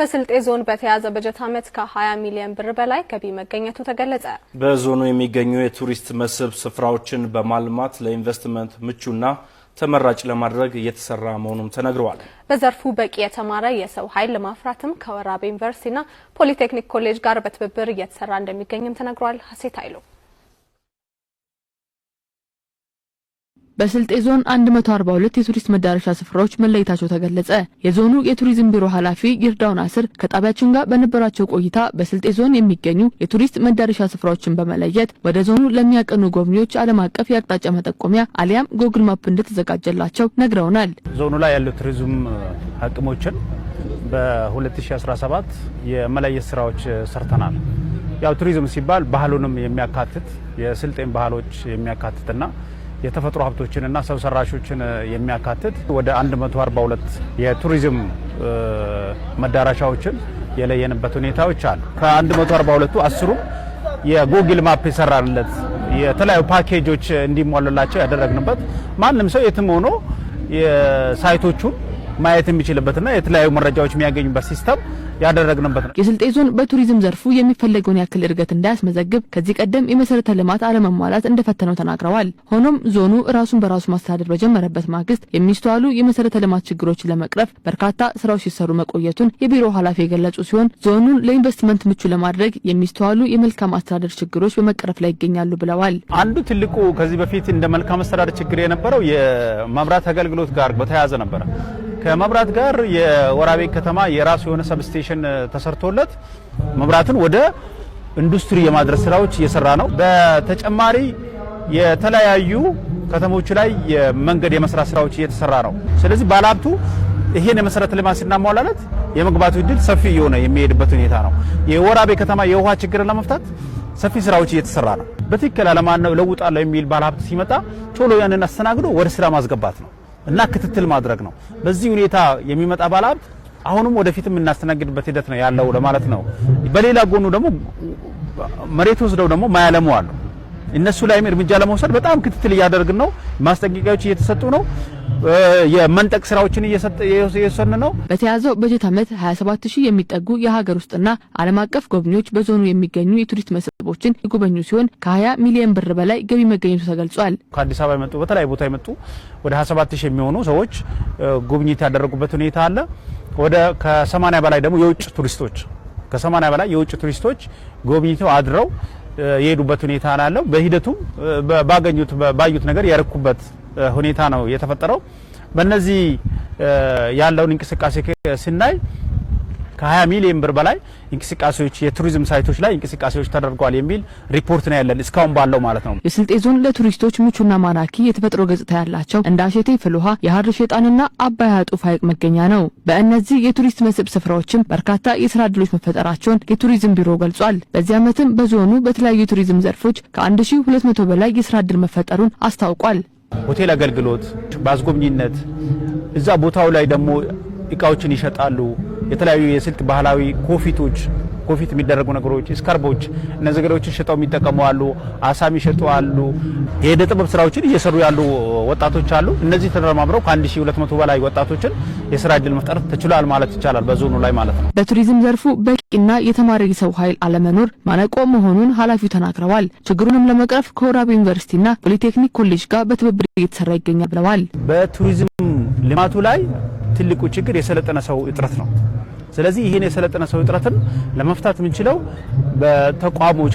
በስልጤ ዞን በተያዘ በጀት ዓመት ከ20 ሚሊዮን ብር በላይ ገቢ መገኘቱ ተገለጸ። በዞኑ የሚገኙ የቱሪስት መስህብ ስፍራዎችን በማልማት ለኢንቨስትመንት ምቹና ተመራጭ ለማድረግ እየተሰራ መሆኑም ተነግሯል። በዘርፉ በቂ የተማረ የሰው ኃይል ለማፍራትም ከወራቤ ዩኒቨርሲቲና ፖሊቴክኒክ ኮሌጅ ጋር በትብብር እየተሰራ እንደሚገኝም ተነግሯል። ሀሴት አይሎ በስልጤ ዞን 142 የቱሪስት መዳረሻ ስፍራዎች መለየታቸው ተገለጸ። የዞኑ የቱሪዝም ቢሮ ኃላፊ ይርዳው ናስር ከጣቢያችን ጋር በነበራቸው ቆይታ በስልጤ ዞን የሚገኙ የቱሪስት መዳረሻ ስፍራዎችን በመለየት ወደ ዞኑ ለሚያቀኑ ጎብኚዎች ዓለም አቀፍ የአቅጣጫ መጠቆሚያ አሊያም ጎግል ማፕ እንደተዘጋጀላቸው ነግረውናል። ዞኑ ላይ ያሉ ቱሪዝም አቅሞችን በ2017 የመለየት ስራዎች ሰርተናል። ያው ቱሪዝም ሲባል ባህሉንም የሚያካትት የስልጤን ባህሎች የሚያካትትና የተፈጥሮ ሀብቶችንና ሰው ሰራሾችን የሚያካትት ወደ 142 የቱሪዝም መዳረሻዎችን የለየንበት ሁኔታዎች አሉ። ከ142ቱ 10ሩ የጉግል ማፕ የሰራንለት የተለያዩ ፓኬጆች እንዲሟሉላቸው ያደረግንበት ማንም ሰው የትም ሆኖ የሳይቶቹን ማየት የሚችልበትና የተለያዩ መረጃዎች የሚያገኙበት ሲስተም ያደረግንበት ነው። የስልጤ ዞን በቱሪዝም ዘርፉ የሚፈለገውን ያክል እድገት እንዳያስመዘግብ ከዚህ ቀደም የመሰረተ ልማት አለመሟላት እንደፈተነው ተናግረዋል። ሆኖም ዞኑ ራሱን በራሱ ማስተዳደር በጀመረበት ማግስት የሚስተዋሉ የመሰረተ ልማት ችግሮችን ለመቅረፍ በርካታ ስራዎች ሲሰሩ መቆየቱን የቢሮ ኃላፊ የገለጹ ሲሆን ዞኑን ለኢንቨስትመንት ምቹ ለማድረግ የሚስተዋሉ የመልካም አስተዳደር ችግሮች በመቀረፍ ላይ ይገኛሉ ብለዋል። አንዱ ትልቁ ከዚህ በፊት እንደ መልካም አስተዳደር ችግር የነበረው የመብራት አገልግሎት ጋር በተያያዘ ነበር። ከመብራት ጋር የወራቤ ከተማ የራሱ የሆነ ሰብስቴሽን ተሰርቶለት መብራትን ወደ ኢንዱስትሪ የማድረስ ስራዎች እየሰራ ነው። በተጨማሪ የተለያዩ ከተሞች ላይ የመንገድ የመስራት ስራዎች እየተሰራ ነው። ስለዚህ ባለሀብቱ ይሄን የመሰረተ ልማት ሲናሟላለት የመግባቱ እድል ሰፊ የሆነ የሚሄድበት ሁኔታ ነው። የወራቤ ከተማ የውሃ ችግርን ለመፍታት ሰፊ ስራዎች እየተሰራ ነው። በትክክል አለማነው ለውጣለው የሚል ባለሀብት ሲመጣ ቶሎ ያንን አስተናግዶ ወደ ስራ ማስገባት ነው እና ክትትል ማድረግ ነው። በዚህ ሁኔታ የሚመጣ ባለሀብት አሁንም ወደፊትም እናስተናግድበት ሂደት ነው ያለው ለማለት ነው። በሌላ ጎኑ ደግሞ መሬት ወስደው ደግሞ ማያለሙ አሉ። እነሱ ላይም እርምጃ ለመውሰድ በጣም ክትትል እያደረግን ነው። ማስጠንቀቂያዎች እየተሰጡ ነው። የመንጠቅ ስራዎችን እየሰነ ነው። በተያዘው በጀት ዓመት 27000 የሚጠጉ የሀገር ውስጥና ዓለም አቀፍ ጎብኚዎች በዞኑ የሚገኙ የቱሪስት መስህቦችን ይጎበኙ ሲሆን ከ20 ሚሊዮን ብር በላይ ገቢ መገኘቱ ተገልጿል። ከአዲስ አበባ የመጡ በተለያዩ ቦታ የመጡ ወደ 27000 የሚሆኑ ሰዎች ጉብኝት ያደረጉበት ሁኔታ አለ። ወደ ከ80 በላይ ደግሞ የውጭ ቱሪስቶች ከ80 በላይ የውጭ ቱሪስቶች ጎብኝተው አድረው የሄዱበት ሁኔታ አለው። በሂደቱም ባዩት ነገር ያረኩበት ሁኔታ ነው የተፈጠረው። በእነዚህ ያለውን እንቅስቃሴ ስናይ ከ20 ሚሊዮን ብር በላይ እንቅስቃሴዎች የቱሪዝም ሳይቶች ላይ እንቅስቃሴዎች ተደርጓል የሚል ሪፖርት ነው ያለን እስካሁን ባለው ማለት ነው። የስልጤ ዞን ለቱሪስቶች ምቹና ማራኪ የተፈጥሮ ገጽታ ያላቸው እንደ አሸቴ ፍልውሃ፣ የሀር ሸጣንና አባይ አጡፍ ሐይቅ መገኛ ነው። በእነዚህ የቱሪስት መስህብ ስፍራዎችም በርካታ የስራ ዕድሎች መፈጠራቸውን የቱሪዝም ቢሮ ገልጿል። በዚህ ዓመትም በዞኑ በተለያዩ የቱሪዝም ዘርፎች ከ1200 በላይ የስራ ዕድል መፈጠሩን አስታውቋል። ሆቴል አገልግሎት፣ በአስጎብኝነት እዛ ቦታው ላይ ደግሞ እቃዎችን ይሸጣሉ። የተለያዩ የስልጥ ባህላዊ ኮፊት የሚደረጉ ነገሮች፣ ስካርቦች፣ እነዚህ ነገሮችን ሽጠው የሚጠቀሙ አሉ። አሳም ይሸጡ አሉ። የእደ ጥበብ ስራዎችን እየሰሩ ያሉ ወጣቶች አሉ። እነዚህ ተደማምረው ከ1200 በላይ ወጣቶችን የስራ ዕድል መፍጠር ተችሏል ማለት ይቻላል በዞኑ ላይ ማለት ነው። በቱሪዝም ዘርፉ በቂና የተማረ የሰው ኃይል አለመኖር ማነቆ መሆኑን ኃላፊው ተናግረዋል። ችግሩንም ለመቅረፍ ከወራቤ ዩኒቨርሲቲና ፖሊቴክኒክ ኮሌጅ ጋር በትብብር እየተሰራ ይገኛል ብለዋል። በቱሪዝም ልማቱ ላይ ትልቁ ችግር የሰለጠነ ሰው እጥረት ነው። ስለዚህ ይሄን የሰለጠነ ሰው እጥረትን ለመፍታት የምንችለው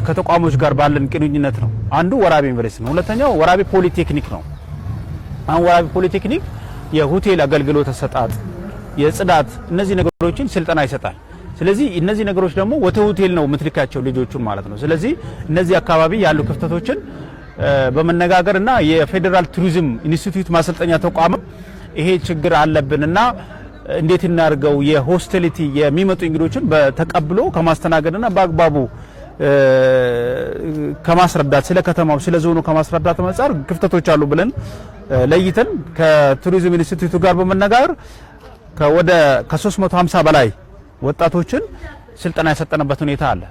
ከተቋሞች ጋር ባለን ቅንኙነት ነው። አንዱ ወራቤ ዩኒቨርሲቲ ነው። ሁለተኛው ወራቤ ፖሊቴክኒክ ነው። አሁን ወራቤ ፖሊቴክኒክ የሆቴል አገልግሎት አሰጣጥ፣ የጽዳት እነዚህ ነገሮችን ስልጠና ይሰጣል። ስለዚህ እነዚህ ነገሮች ደግሞ ወደ ሆቴል ነው የምትልካቸው ልጆቹን ማለት ነው። ስለዚህ እነዚህ አካባቢ ያሉ ክፍተቶችን በመነጋገርና የፌዴራል ቱሪዝም ኢንስቲትዩት ማሰልጠኛ ተቋም ይሄ ችግር አለብንና እንዴት እናርገው የሆስቴሊቲ የሚመጡ እንግዶችን በተቀብሎ ከማስተናገድና በአግባቡ ከማስረዳት ስለ ከተማው ስለ ዞኑ ከማስረዳት አንፃር ክፍተቶች አሉ ብለን ለይተን ከቱሪዝም ኢንስቲትዩቱ ጋር በመነጋገር ወደ ከ350 በላይ ወጣቶችን ስልጠና የሰጠንበት ሁኔታ አለ።